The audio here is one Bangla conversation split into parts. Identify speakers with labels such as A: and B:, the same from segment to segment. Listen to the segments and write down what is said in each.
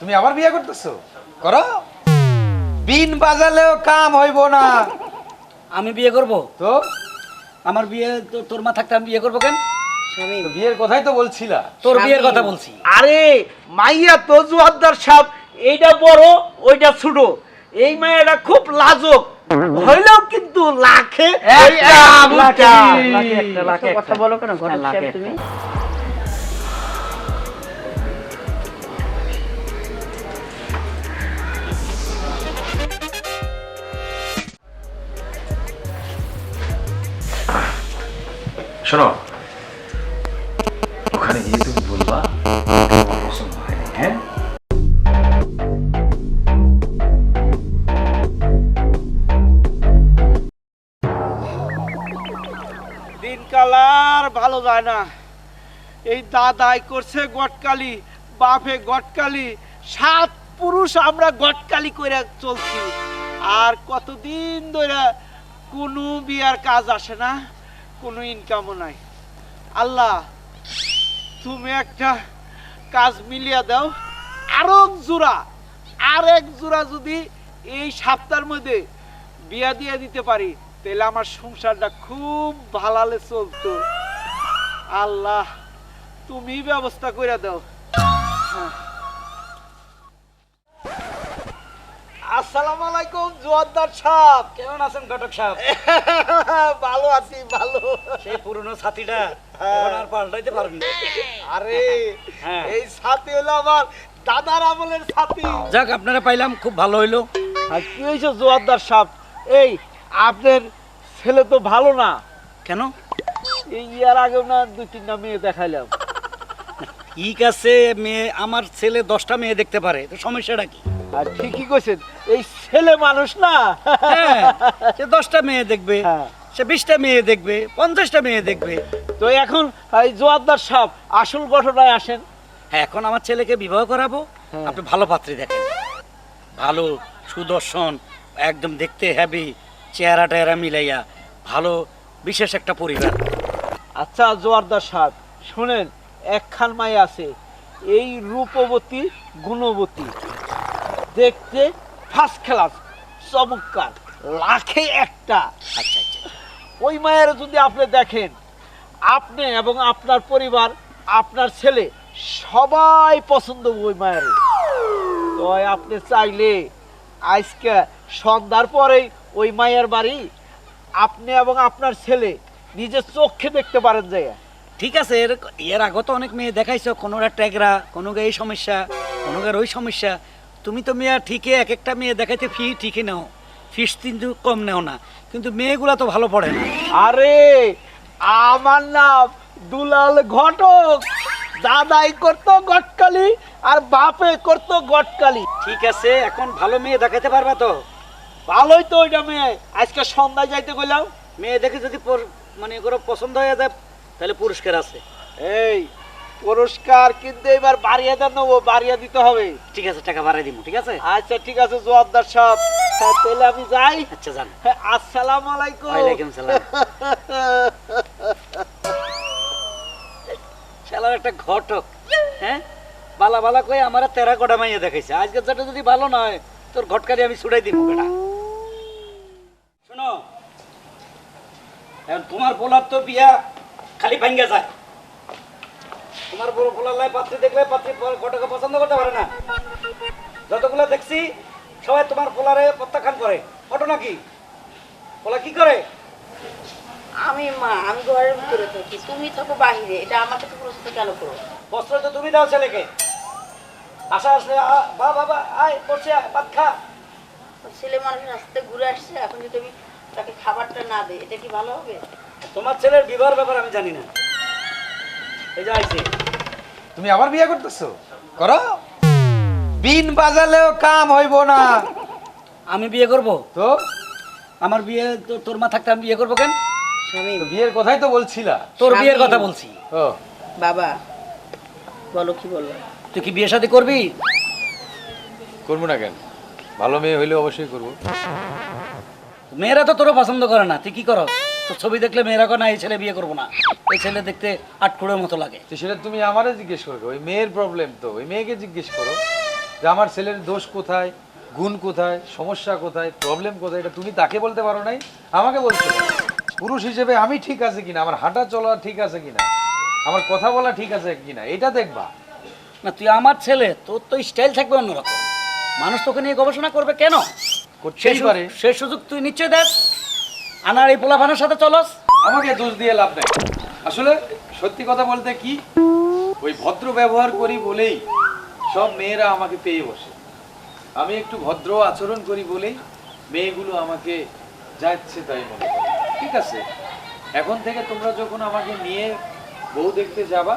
A: তুমি আবার বিয়ে করতেছো? করো, বিন বাজালেও কাম হইব না।
B: আমি বিয়ে করব?
A: তো
B: আমার বিয়ে তোর মা থাকতে আমি বিয়ে করবো কেন?
A: তো বিয়ের কথাই তো বলছিলা।
B: তোর বিয়ের কথা বলছি।
C: আরে মাইয়া তো জোয়ারদার সাহেব, এইটা বড় ওইটা ছোট। এই মাইয়াটা খুব লাজুক, হইলেও কিন্তু লাখে
D: কথা বলো কেন ঘটক সাহেব তুমি?
A: শোনো, ওখানে গিয়ে তুমি বলবা আমার পছন্দ হয়নি। হ্যাঁ,
C: দিনকাল আর ভালো যায় না। এই দাদাই করছে গটকালি, বাপে গটকালি, 7 পুরুষ আমরা গটকালি করে চলছি। আর কতদিন ধরে কোনো বিয়ার কাজ আসে না, কোনো ইনকামও নাই। আল্লাহ, তুমি একটা কাজ মিলিয়ে দাও। আর এক জোড়া যদি এই সপ্তাহের মধ্যে বিয়া দিয়ে দিতে পারি, তাহলে আমার সংসারটা খুব ভালালে চলতো। আল্লাহ, তুমি ব্যবস্থা করে দাও। আসসালামু আলাইকুম জোয়ারদার সাহেব।
B: কেমন আছেন ঘটক সাহেব?
C: ভালো আছি, ভালো।
B: সেই পুরনো ছাতিটা এখন আর পাল্টাইতে পারবেন না।
C: আরে
B: হ্যাঁ।
C: এই ছাতি হলো আমার দাদার আমলের ছাতি।
B: যাক, আপনারা পাইলাম, খুব ভালো হইলো।
C: আর কি হয়েছে জোয়ারদার সাহেব? এই আপনার ছেলে তো ভালো না।
B: কেন?
C: এই ইয়ার আগেও না 2-3টা মেয়ে দেখাইলাম।
B: ঠিক আছে, মেয়ে আমার ছেলে 10টা মেয়ে দেখতে পারে, তো সমস্যাটা কি?
C: আর ঠিকই কইছেন, এই ছেলে মানুষ না।
B: হ্যাঁ, সে 10টা মেয়ে দেখবে,
C: হ্যাঁ।
B: সে 20টা মেয়ে দেখবে, 50টা মেয়ে দেখবে।
C: তো এখন এই জোয়ারদার সাহেব আসল ঘটনায় আসেন।
B: হ্যাঁ, এখন আমার ছেলেকে বিবাহ করাবো।
C: হ্যাঁ।
B: আপনি ভালো পাত্রী দেখেন, ভালো সুদর্শন, একদম দেখতে হ্যাবি, চেহারা টেহারা মিলাইয়া ভালো, বিশেষ একটা পরিবার।
C: আচ্ছা জোয়ারদার সাহেব শুনেন, একখান মাই আছে, এই রূপবতী গুণবতী, দেখতে ফার্স্ট ক্লাস, চমৎকার, লাখে একটা।
B: আচ্ছা আচ্ছা,
C: ওই মায়ের যদি আপনি দেখেন, আপনি এবং আপনার পরিবার, আপনার ছেলে সবাই পছন্দ ওই মায়ের। তো আপনি চাইলে আজকে সন্ধ্যার পরেই ওই মায়ের বাড়ি আপনি এবং আপনার ছেলে নিজের চোখে দেখতে পারেন যে।
B: ঠিক আছে। এর আগে তো অনেক মেয়ে দেখাইছো, কোনোরা ট্যাগরা, কোনোকে এই সমস্যা, কোনোকে ওই সমস্যা। তুমি তো মেয়ে ঠিকই এক একটা মেয়ে দেখাইতে ফি ঠিকই নাও, ফিস কিন্তু কম নেও না, কিন্তু মেয়েগুলা তো ভালো পড়ে না।
C: আরে আমার নাম দুলাল ঘটক, দাদাই করতো গটকালি আর বাপে করতো গটকালি।
B: ঠিক আছে, এখন ভালো মেয়ে দেখাইতে পারবা তো?
C: ভালোই তো ওইটা মেয়ে, আজকে সন্ধ্যায় যাইতে কইলাম।
B: মেয়ে দেখে যদি মানে কোনো পছন্দ হয়ে যায়, তাহলে পুরস্কার আছে।
C: এই পুরস্কার কিন্তু এবার বাড়িয়ে দেন, নেবো, বাড়িয়ে দিতে হবে।
B: ঠিক আছে, টাকা বাড়াই দিব। ঠিক আছে,
C: আচ্ছা ঠিক আছে জোয়ারদার সাহেব, হ্যাঁ, তাহলে আমি যাই।
B: আচ্ছা যান।
C: হ্যাঁ, আসসালামু আলাইকুম।
B: ওয়ালাইকুম সালাম। শালার একটা ঘটক, হ্যাঁ, বালা বালা কই আমার তেরা কটা মাইয়া দেখাইছে, আজকে যেটা যদি ভালো নয়, তোর ঘটকারি আমি ছুটাই দিব বেটা। শোনো, এখন তোমার পোলার তো বিয়া খালি ভাঙ্গা যায়। তোমার বড় পোলার লাই পাত্রী দেখলে পাত্রী ঘটকে পছন্দ করতে পারে না। যতগুলো দেখছি সবাই তোমার পোলারে প্রত্যাখ্যান করে। ঘটনা কি? পোলা কি করে?
D: আমি ঘরের ভিতরে থাকি, তুমি থাকো বাহিরে, এটা আমাকে তো প্রশ্ন কেন করো?
B: বস্ত্র তো তুমি দাও ছেলেকে, আশা আসলে বা বাবা আয় করছে ভাত খা।
D: ছেলে মানুষ রাস্তাতে ঘুরে আসছে, এখন যদি আমি তাকে খাবারটা না দেয়, এটা কি ভালো হবে?
B: তোমার ছেলের বিবাহের ব্যাপার আমি জানি না। এই যে আইছে।
A: তুমি আবার বিয়ে করতেছো? করো, বিন বাজালেও কাম হইব না।
B: আমি বিয়ে করব?
A: তো
B: আমার বিয়ে তোর মা থাকতে আমি বিয়ে করবো কেন?
D: স্বামী,
A: তো বিয়ের কথাই তো বলছিলা।
B: তোর বিয়ের
D: স্বামী।
B: কথা বলছি।
A: ও,
D: বাবা বলো, কি বলবো?
B: তুই কি বিয়ে শাদী করবি?
A: করবো না কেন? ভালো মেয়ে হইলে অবশ্যই করবো।
B: মেয়েরা তো তোরও পছন্দ করে না, তুই কি করো? তোর ছবি দেখলে মেয়েরা কয় না এই ছেলে বিয়ে করবো না, এই ছেলে দেখতে আটকুড়ের মতো লাগে।
A: তো সেটা তুমি আমারে জিজ্ঞেস করো, ওই মেয়ের প্রবলেম তো, ওই মেয়েকে জিজ্ঞেস করো। যে আমার ছেলের দোষ কোথায়, গুণ কোথায়, সমস্যা কোথায়, প্রবলেম কোথায়, এটা তুমি তাকে বলতে পারো নাই, আমাকে বলতে পারো। পুরুষ হিসেবে আমি ঠিক আছে কিনা, আমার হাঁটা চলা ঠিক আছে কিনা, আমার কথা বলা ঠিক আছে কিনা, এটা দেখবা।
B: না তুই আমার ছেলে, তোর তো স্টাইল থাকবে অন্যরকম, মানুষ তোকে নিয়ে গবেষণা করবে কেন?
A: করতেই পারে।
B: সে সুযোগ তুই নিশ্চয় দেখ, আনার এই পোলাপানের সাথে চলস।
A: আমাকে দোষ দিয়ে লাভ নাই। আসলে সত্যি কথা বলতে কি, ওই ভদ্র ব্যবহার করি বলেই সব মেয়েরা আমাকে পেয়ে বসে। আমি একটু ভদ্র আচরণ করি বলেই মেয়েগুলো আমাকে যা ইচ্ছে তাই মনে করে। ঠিক আছে, এখন থেকে তোমরা যখন আমাকে নিয়ে বউ দেখতে যাবা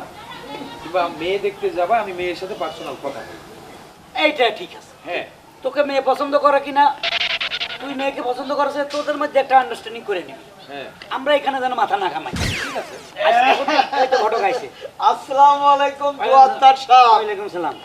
A: কিংবা মেয়ে দেখতে যাবা, আমি মেয়ের সাথে পার্সোনাল কথা বলবো।
B: এইটা ঠিক আছে।
A: হ্যাঁ,
B: তোকে মেয়ে পছন্দ করে কিনা, তুই মেয়েকে পছন্দ করেছে, তোদের মধ্যে একটা আন্ডারস্ট্যান্ডিং করে নিবি।
A: হ্যাঁ,
B: আমরা এখানে যেন মাথা না কামাই।
A: ঠিক আছে।
B: এই তো ঘটক আইছে।
C: আসসালামু আলাইকুম জোয়ারদার সাহেব।
B: ওয়ালাইকুম সালাম।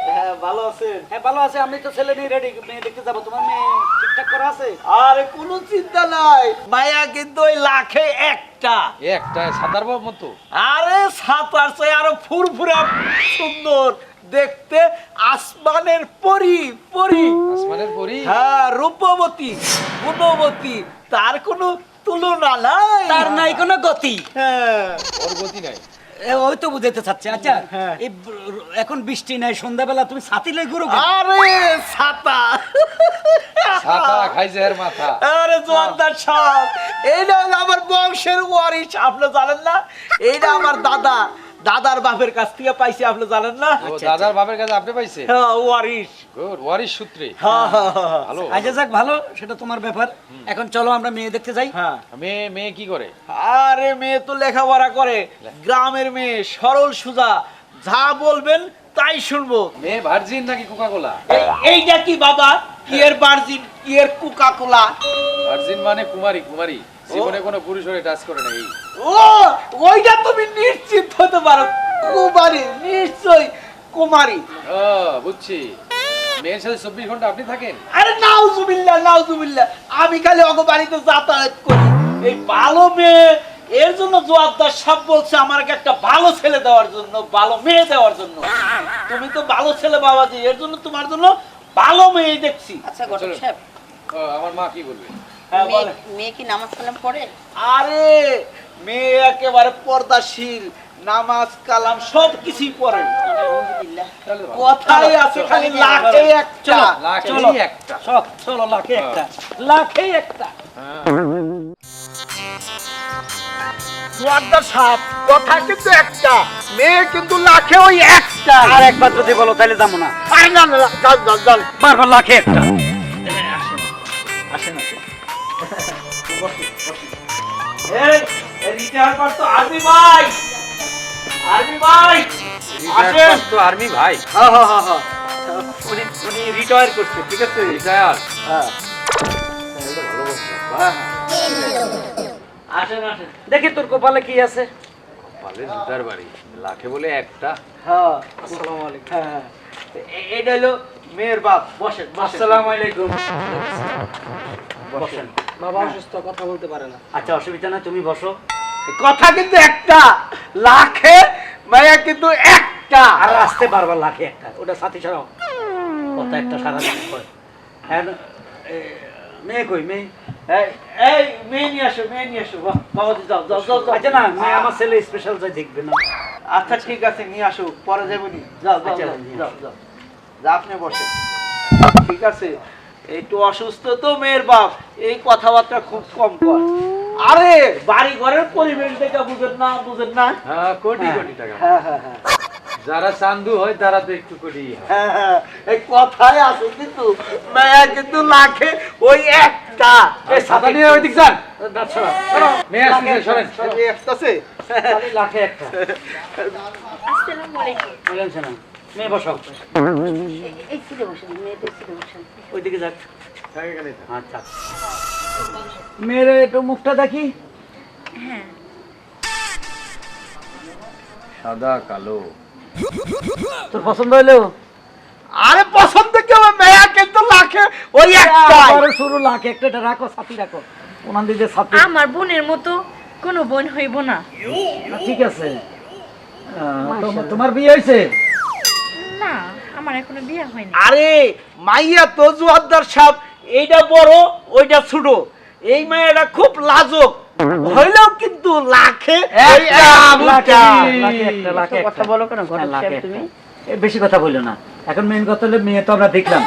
C: হ্যাঁ ভালো আছেন?
B: হ্যাঁ ভালো আছে, আমি তো ছেলে নিয়ে রেডি, মেয়ে দেখতে যাবো। তোমার মেয়ে ঠিকঠাক করা আছে?
C: আরে কোনো চিন্তা নাই, মায়া কিন্তু ওই লাখে একটা।
A: একটা সাঁতার মতো।
C: আরে সাতার চেয়ে আরো ফুরফুরা সুন্দর দেখতে, আসমানের পরি পরি।
A: আসমানের পরি।
C: হ্যাঁ, রূপবতী গুণবতী, তার কোনো তুলনা নাই।
B: তার নাই কোনো গতি।
C: হ্যাঁ,
A: ওর গতি নাই।
B: ওই তো বুঝাইতে চাচ্ছে। আচ্ছা
C: হ্যাঁ।
B: এখন বৃষ্টি নাই, সন্ধ্যাবেলা তুমি ছাতি লই ঘুরো।
C: আরে ছাতা,
A: ছাতা খাইছে এর মাথা।
C: আরে জোয়ারদার সাহেব, এইটা হলো আমার বংশের ওয়ারিশ, আপনি জানেন না? এইটা আমার দাদা, দাদার বাপের কাছ থেকে পাইছি, আপনি জানেন না?
A: ও দাদার বাপের কাছে আপনি পাইছে?
C: হ্যাঁ, ওয়ারিশ।
A: গুড, ওয়ারিশ সূত্রে।
C: হ্যাঁ হ্যাঁ হ্যাঁ
A: ভালো।
B: আচ্ছা যাক, ভালো, সেটা তোমার ব্যাপার। এখন চলো আমরা মেয়ে দেখতে যাই।
C: হ্যাঁ।
A: মেয়ে মেয়ে কি করে?
C: আরে মেয়ে তো লেখাপড়া করে, গ্রামের মেয়ে, সরল সুজা, যা বলবেন তাই শুনবো।
A: মেয়ে ভার্জিন নাকি কোকা কোলা?
C: এইটা কি বাবা, কি এর ভার্জিন, কি এর কোকা কোলা?
A: ভার্জিন মানে কুমারী। কুমারী জীবনে কোনো পুরুষ হয়ে টাচ করে না। এই
C: ও, ওইটা তুমি নিশ্চিত হতে পারো, কুমারী, নিশ্চয় কুমারী।
A: ও বুঝছি, মেয়ের সাথে 24 ঘন্টা আপনি থাকেন?
C: আরে নাউজুবিল্লাহ নাউজুবিল্লাহ, আমি খালি অগ বাড়িতে যাতায়াত করি। এই ভালো মেয়ে, এর জন্য জোয়ারদার সাহেব বলছে আমাকে একটা ভালো ছেলে দেওয়ার জন্য, ভালো মেয়ে দেওয়ার জন্য। তুমি তো ভালো ছেলে বাবাজি, এর জন্য তোমার জন্য ভালো মেয়ে দেখছি।
D: আচ্ছা ঘটক
A: চলো।
D: সাহেব,
A: আমার মা কি বলবে?
C: হ্যাঁ, বলে।
D: মেয়ে কি নামাজ কালাম পড়ে?
C: আরে মেয়ে একেবারে পর্দাশীল, নামাজ কালাম সব কিছুই পড়ে।
D: আলহামদুলিল্লাহ।
A: তাহলে ভালো।
C: কথাই আছে খালি লাখে একটা।
A: লাখেরই একটা।
B: সব চলো, লাখে একটা, লাখে একটা।
C: জোয়ারদার সাহেব, কথা কিন্তু একটা, মেয়ে কিন্তু লাখে ওই একটা।
B: আর একবার যদি বলো তাহলে যাবো না।
C: আরে না না, যান যান যান।
B: বারবার লাখে একটা। আসেন আসেন।
C: এই রিটায়ার পার তো আরবি ভাই, আরবি ভাই আসেন।
A: তো আর্মি ভাই।
C: হ্যাঁ হ্যাঁ হ্যাঁ হ্যাঁ, উনি রিটায়ার করছে, ঠিক আছে?
A: রিটায়ার।
C: হ্যাঁ হ্যাঁ, আসেন আসেন।
B: দেখি তোর কপালে কি আছে।
A: পালে জুতার বাড়ি, লাখে বলে একটা।
C: হ্যাঁ, আসসালামু আলাইকুম। হ্যাঁ হ্যাঁ, এইটা হলো মেয়ের বাপ। বসেন বসেন।
B: আসসালামু আলাইকুম।
C: বসেন।
B: বাবা অসুস্থ, কথা বলতে পারে না। আচ্ছা অসুবিধা না, তুমি বসো।
C: কথা কিন্তু একটা, লাখে মায়া কিন্তু একটা।
B: আর আসতে বারবার লাখে একটা, ওটা সাথী ছাড়াও কথা একটা সারা দিন পরে। হ্যাঁ, মেয়ে কই মেয়ে?
C: এই এই মেয়ে নিয়ে আসো, মেয়ে নিয়ে আসো। বাবাজি যাও যাও যাও যাও।
B: আচ্ছা না, মেয়ে আমার ছেলে স্পেশাল যাই দেখবে না।
C: আচ্ছা ঠিক আছে, নিয়ে আসো, পরে যাবো নি। যাও যাও
B: আচ্ছা,
C: যাও
B: নিয়ে
C: যাও যাও। যা, আপনি বসে। ঠিক আছে, একটু অসুস্থ তো মেয়ের বাপ, এই কথাবার্তা খুব কম কর। আরে বাড়ি ঘরের পরিবেশ দেখে বুঝেন না, বুঝেন না?
A: হ্যাঁ, কোটি
C: হ্যাঁ,
A: কোটি টাকা।
C: হ্যাঁ হ্যাঁ হ্যাঁ
A: যারা চান্দু হয় তারা তো একটু কোটি হয়।
C: হ্যাঁ হ্যাঁ, এই কথাই আছে কিন্তু, মেয়ে কিন্তু লাখে ওই একটা।
A: এই ছাতা নিয়ে ওইদিক যান। মেয়ে আসছে, সরেন।
C: এই একটাছে।
B: খালি লাখে একটা।
D: আসসালামু আলাইকুম।
B: বললেন শোনা, মেয়ে বসো,
D: এই সিটে বসেন, মেয়েদের সিটে বসেন।
B: ওইদিকে যাক।
A: থাক এখানেই থাক।
B: আচ্ছা, মেয়ের একটু মুখটা দেখি।
D: হ্যাঁ,
A: সাদা কালো।
B: তোর পছন্দ হইলো?
C: আরে পছন্দ কি হবে, মেয়ে কিন্তু লাখে ওই একটা।
B: আবার শুরু লাখে একটা, এটা রাখো, সাথী রাখো। ওনার দিকে সাথী।
E: আমার বোনের মতো কোনো বোন হইব না।
B: ঠিক আছে। তোমার বিয়ে হয়েছে?
E: না, আমার এখনো বিয়ে হয়নি।
C: আরে মাইয়া তো জোয়ারদার সাহেব, এইটা বড় ওইটা ছোট। এই মাইয়াটা খুব লাজক, হইলেও কিন্তু লাখে
B: কথা বলো কেন ঘটক সাহেব তুমি? বেশি কথা বললো না। এখন মেইন কথা হলো মেয়ে তো আমরা দেখলাম।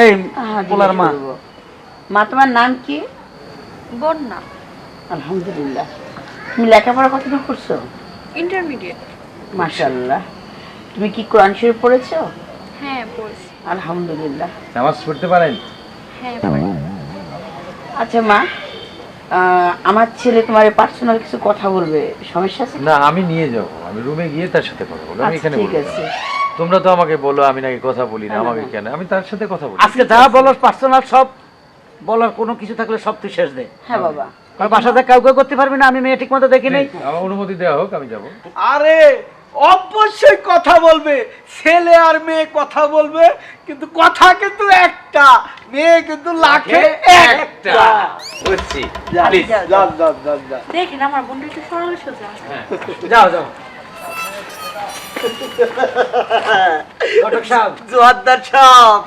B: এই পোলার মা,
D: মা তোমার নাম কি?
E: বন্যা।
D: আলহামদুলিল্লাহ। তুমি লেখাপড়া কতটা করছো?
E: ইন্টারমিডিয়েট।
D: মাশাআল্লাহ। তুমি কি কোরআন শরীফ পড়েছো?
E: হ্যাঁ পড়ছি।
D: আলহামদুলিল্লাহ।
A: নামাজ পড়তে পারেন?
E: হ্যাঁ পড়ি।
D: আচ্ছা মা, আমার ছেলে তোমার পার্সোনাল কিছু কথা বলবে, সমস্যা আছে?
A: না, আমি নিয়ে যাব, আমি রুমে গিয়ে তার সাথে কথা বলবো। আমি
D: আচ্ছা,
A: এখানে
D: ঠিক
A: বলবো
D: আছে।
A: না। তোমরা তো আমাকে বলো আমি নাকি কথা বলি না,
D: না,
A: আমাকে
D: না।
A: কেন? আমি তার সাথে কথা বলি।
B: আজকে যা বলো পার্সোনাল সব বলার কোনো কিছু থাকলে সব তুই শেষ দে।
D: হ্যাঁ বাবা।
B: কারণ বাসাতে কাউকে করতে পারবি না, আমি মেয়ে ঠিক মতো দেখি নাই।
A: আমার অনুমতি দেওয়া হোক, আমি যাব।
C: আরে অবশ্যই কথা বলবে, ছেলে আর মেয়ে কথা বলবে, কিন্তু কথা কিন্তু একটা, মেয়ে কিন্তু লাখে একটা।
A: বুঝছি।
C: প্লিজ যাও যাও যাও যাও।
E: দেখেন আমার বোনটা একটু সরল সোজা।
B: যাও যাও ঘটক সাহেব,
C: জোয়ারদার সাহেব,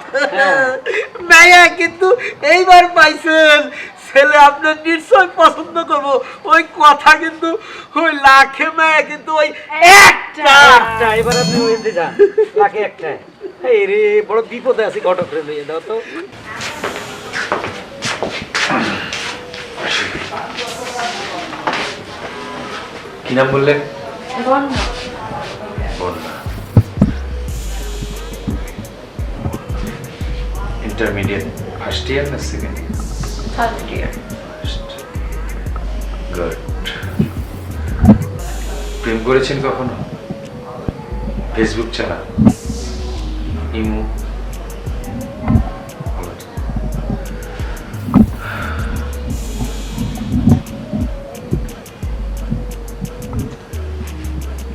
C: মাইয়া কিন্তু এইবার পাইছেন, ছেলে আপনার নিশ্চয় পছন্দ করবো। ওই কথা কিন্তু ওই লাখে মায়া কিন্তু ওই একটা।
B: একটা এবার আপনি ওই দিয়ে যান, লাখে একটা। এই রে বড় বিপদে আছি, ঘটক রে লইয়ে দাও তো।
A: কি নাম বললেন?
E: বন্যা।
A: বন্যা। ইন্টারমিডিয়েট ফার্স্ট ইয়ার না second year?
E: First year.
A: Good. প্রেম করেছেন কখনো? ফেসবুক ছাড়া? ইমো?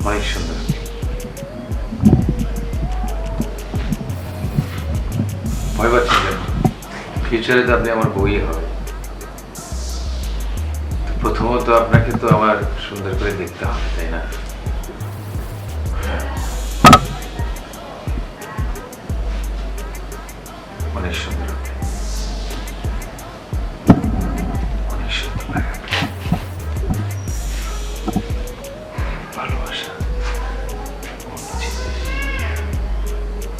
A: অনেক সুন্দর। ভয় পাচ্ছেন কেন? ফিউচারে তো আপনি আমার বই হবে। প্রথমত আপনাকে তো আমার সুন্দর করে দেখতে হবে, তাই না? অনেক সুন্দর, অনেক সুন্দর লাগে। ভালোবাসা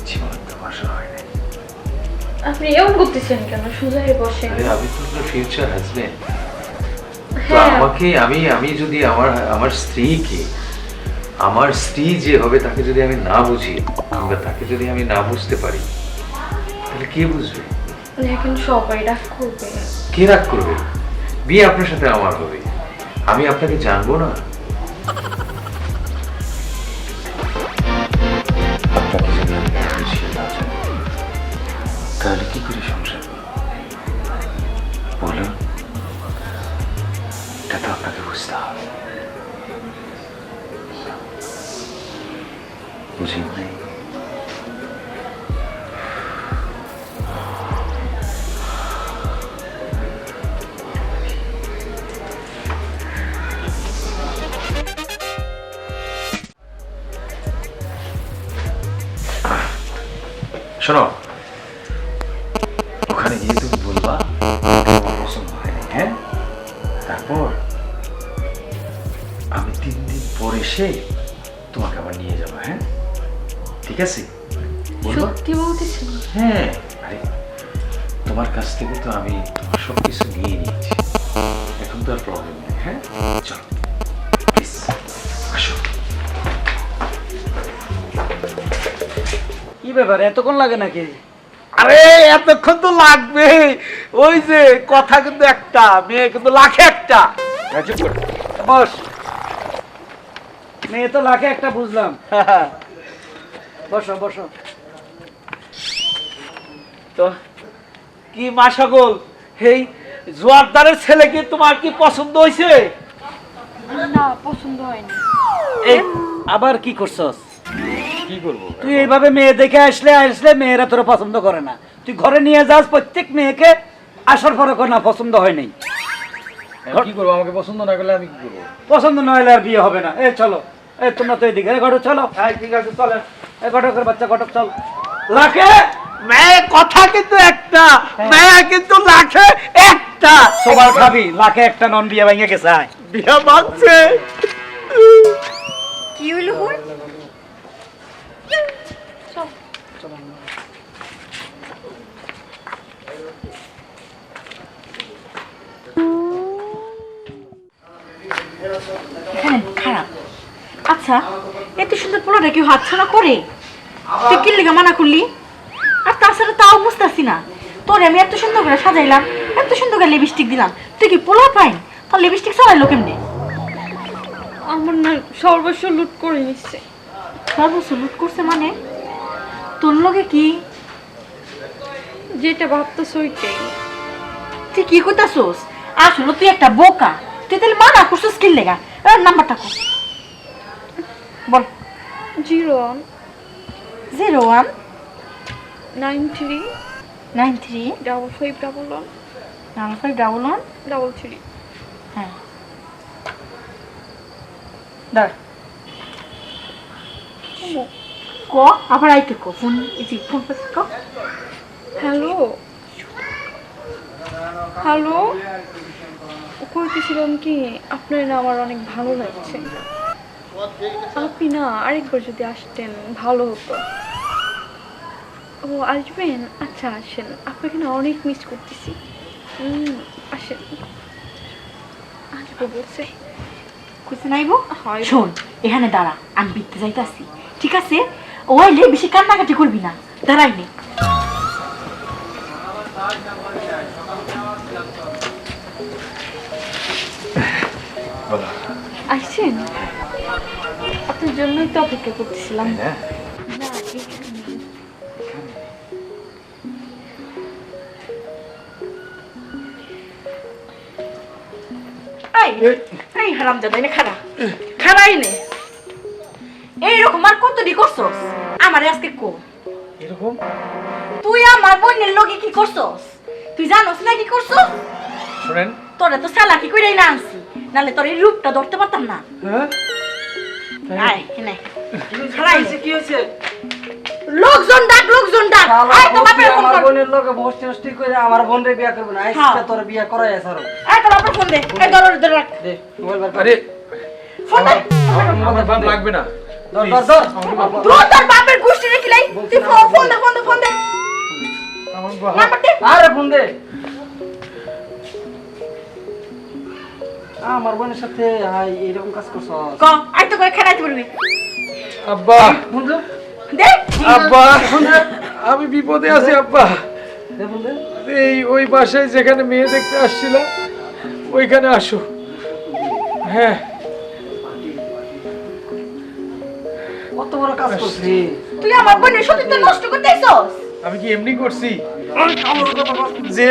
A: জীবন তো ভাষা হয় না।
E: আপনি এমন করতেছেন কেন? সোজা হয়ে বসেন।
A: আরে আমি তো আপনার ফিউচার হাজবেন্ড। তো
E: হ্যাঁ।
A: আমাকে আমি যদি আমার স্ত্রীকে, আমার স্ত্রী যে হবে তাকে যদি আমি না বুঝি, কিংবা তাকে যদি আমি না বুঝতে পারি, তাহলে কে বুঝবে?
E: দেখেন সবাই রাগ করবে।
A: কে রাগ করবে? বিয়ে আপনার সাথে আমার হবে, আমি আপনাকে জানবো না? আপনাকে যদি আমি বুঝি না জানি, তাহলে কি করে সংসার করব? বলুন, এটা তো আপনাকে বুঝতে হবে। বুঝি নাই? শোনো, ওখানে গিয়ে তুমি বলবা তোমার পছন্দ হয়নি, হ্যাঁ? তারপর আমি 3 দিন পর এসে তোমাকে আবার নিয়ে যাবো, হ্যাঁ? ঠিক আছে? বলবা?
E: সত্যি বলতেছেন?
A: হ্যাঁ। আরে তোমার কাছ থেকে তো আমি তোমার সবকিছু নিয়ে নিয়েছি, এখন তো আর প্রবলেম নেই, হ্যাঁ? চলো প্লিজ আসো।
B: কি ব্যাপার, এতক্ষণ লাগে নাকি?
C: আরে এতক্ষণ তো লাগবে, ওই যে কথা কিন্তু একটা, মেয়ে কিন্তু লাখে একটা।
B: বস, মেয়ে তো লাখে একটা বুঝলাম। বসো বসো।
C: তো কি মাশাগল, এই জোয়ারদারের ছেলে কি তোমার কি পছন্দ হয়েছে?
E: না, পছন্দ হয়নি।
B: এই আবার কি করছস?
A: কি করবো?
B: তুই এইভাবে মেয়ে দেখে আসলে মেয়েরা তোরা পছন্দ করে না। তুই ঘরে নিয়ে যাস প্রত্যেক মেয়েকে, আসার পরে কোনো না পছন্দ হয় নাই।
A: কি করবো? আমাকে পছন্দ না করলে আমি কি করবো?
B: পছন্দ না হলে আর বিয়ে হবে না। এই চলো, এই তোমরা তো এদিকে, ঘটক চলো।
C: হ্যাঁ ঠিক আছে চলেন।
B: এই ঘটকের বাচ্চা, ঘটক চল।
C: লাখে মেয়ে কথা কিন্তু একটা, মেয়ে কিন্তু লাখে একটা।
B: সবার খাবি লাখে একটা নন বিয়া ভেঙে গেছে।
C: বিয়া ভাঙছে।
E: কি হইলো বোন?
F: হ্যাঁ খারাপ। আচ্ছা এত সুন্দর পোলাটা কেউ হাতছাড়া করে? তুই কি লেগে মানা করলি? আর তাছাড়া তাও বুঝতেছি না, তোরে আমি এত সুন্দর করে সাজাইলাম, এত সুন্দর করে লিপস্টিক দিলাম, তুই কি পোলা পাইন তোর লিপস্টিক চালাইলো কেমনে?
E: আমার না সর্বস্ব লুট করে নিচ্ছে।
F: সর্বস্ব লুট করছে মানে? তোর লগে কি?
E: যেটা ভাবতেছ ওইটাই।
F: তুই কি কইতাছস? আসলে তুই একটা বোকা। তুই তাহলে মানা করছিস কি লেগা? নাম্বারটা কর, বল।
E: 01
F: 01
E: 93
F: 93
E: 5511
F: 5511
E: 33।
F: হ্যাঁ দাঁড়া ক আবার আইতে কো ফোন ইজি ফোন ক।
E: হ্যালো হ্যালো, কইতেছিলাম কি আপনার না আমার অনেক ভালো লাগছে। আপনি না আরেকবার যদি আসতেন ভালো হতো। ও আসবেন? আচ্ছা আসেন, আপনাকে না অনেক মিস করতেছি। আসেন, আসবো বলছে।
F: কইছে নাইবো?
E: হয়।
F: শোন এখানে দাঁড়া, আমি বিতে যাইতাছি, ঠিক আছে? ও আইলে বেশি কান্নাকাটি করবি না, দাঁড়াই নে।
E: আসছেন? আপনার জন্যই তো অপেক্ষা করতেছিলাম। না,
F: এই এই হারামজাদা এনে খাড়া খাড়া এনে এইরকম আর কতটি করছস? আমারে আজকে কো
A: এরকম
F: তুই আমার বোনের লগে কি করছস? তুই জানোস না কি করছস?
A: শুনেন।
F: তোরে তো চালাকি কইরাই না আনছি, নালে তোর এই রূপটা ধরতে পারতাম না।
A: হ্যাঁ
F: আয় এনে খাড়া এনে।
C: কি হয়েছে?
F: লোকজন ডাক, লোকজন ডাক। আয় তো বাপের ফোন
B: আমার
F: কর।
B: বোনের লোকে বসতে বসতে করে আমার বোনরে বিয়া করবে না, আজকে তোর বিয়া করাই আছে।
F: আয় তো বাপের ফোন দে। এই ধর ধর রাখ
B: দে মোবাইল বার কর।
A: আরে
F: ফোন দে।
A: আমার বাপ লাগবে না।
B: ধর ধর ধর।
F: তুই তোর বাপের গোষ্ঠী রেখে লাই। তুই ফোন দে, ফোন দে, ফোন দে।
A: আমার বাপ
F: নাম্বার দে।
B: আরে ফোন দে। আমার বোনের সাথে এইরকম কাজ করছ?
F: ক আয় তো করে খাড়াইতে পারবি।
A: আব্বা
B: ফোন দে।
F: দে।
A: আব্বা আমি বিপদে আছি আব্বা।
B: দে ফোন দে।
A: এই ওই বাসায় যেখানে মেয়ে দেখতে আসছিলাম ওইখানে আসো। হ্যাঁ
B: কত বড় কাজ করছিস?
F: তুই আমার বোনের সতীত্ব নষ্ট করতে আইছস?
A: আমি কি এমনি করছি? যে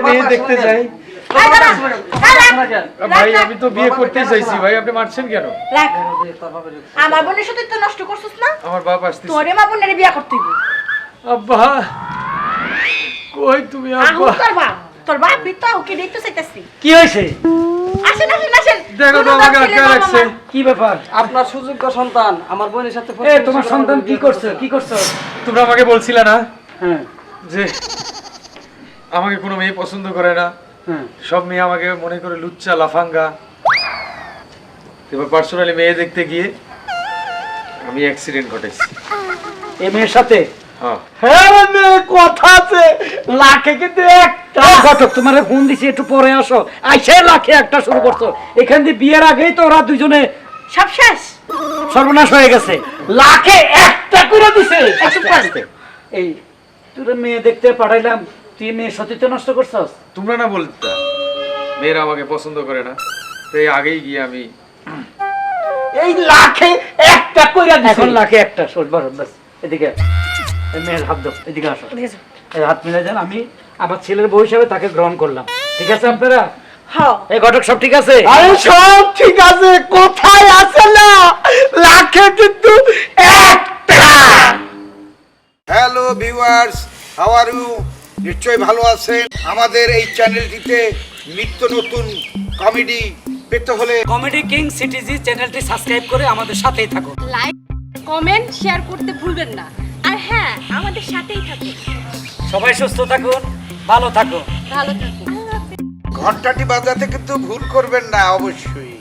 A: মেয়ে দেখতে যাই।
F: আয় দাঁড়া।
A: ভাই আমি তো বিয়ে করতেই চাইছি ভাই, আপনি মারছেন কেন?
F: রাখ। আমার বোনের সতীত্ব নষ্ট করছস না?
A: আমার বাপ আসতেছে।
F: তোরে মা বোনের বিয়া করতে হইব।
A: আব্বা কই তুমি
F: আহু
A: আব্বা?
F: তোর বাপ, তোর বাপ বিতো ওকে দেখতে চাইতাছি।
B: কি হয়েছে?
F: আসেন আসেন আসেন।
A: দেখো তো আমাকে আটকে রাখছে।
B: কি ব্যাপার? আপনার সুযোগ্য সন্তান আমার বোনের সাথে তোমার সন্তান কি করছে? কি করছো?
A: তোমরা আমাকে বলছিলে না
B: হ্যাঁ
A: যে আমাকে কোনো মেয়ে পছন্দ করে না,
B: হ্যাঁ
A: সব মেয়ে আমাকে মনে করে লুচ্চা লাফাঙ্গা। এবার পার্সোনালি মেয়ে দেখতে গিয়ে আমি অ্যাক্সিডেন্ট ঘটেছি।
B: এই মেয়ের সাথে?
A: হ্যাঁ
C: হ্যাঁ রে, কথা আছে, লাখে কিন্তু একটা।
B: ঘটক তোমার ফোন দিছি, একটু পরে আসো। আইসে লাখে একটা শুরু করছো, এখান দিয়ে বিয়ের আগেই তো ওরা দুজনে
F: সব শেষ।
B: সর্বনাশ হয়ে গেছে।
C: লাখে একটা করে দিছে।
B: এই তোর মেয়ে দেখতে পাঠাইলাম, তুই মেয়ে সতীত্ব নষ্ট করছস।
A: তোমরা না বলতে মেয়েরা আমাকে পছন্দ করে না, তাই আগেই গিয়ে আমি
C: এই লাখে একটা করে দিছে।
B: এখন লাখে একটা সরবার বাস। এদিকে এই মেয়ের হাত দাও, এদিকে আসো। এই হাত মিলাই দেন, আমি আমার ছেলের বউ হিসাবে তাকে গ্রহণ করলাম। ঠিক আছে আপনারা?
F: হ্যাঁ
B: এই ঘটক সব ঠিক আছে?
C: আরে সব ঠিক আছে, কোথায় আছে না লাখে কিন্তু একটা।
G: Hello viewers, how are you? নিশ্চয়ই ভালো আছেন। আমাদের এই চ্যানেলটিতে নিত্য নতুন কমেডি পেতে হলে
B: কমেডি কিং সিটিজি চ্যানেলটি সাবস্ক্রাইব করে আমাদের সাথেই থাকুন।
H: লাইক কমেন্ট শেয়ার করতে ভুলবেন না। আর আর হ্যাঁ আমাদের সাথেই থাকুন।
B: সবাই সুস্থ থাকুন, ভালো থাকুন।
H: ভালো থাকুন।
G: ঘন্টাটি বাজাতে কিন্তু ভুল করবেন না অবশ্যই।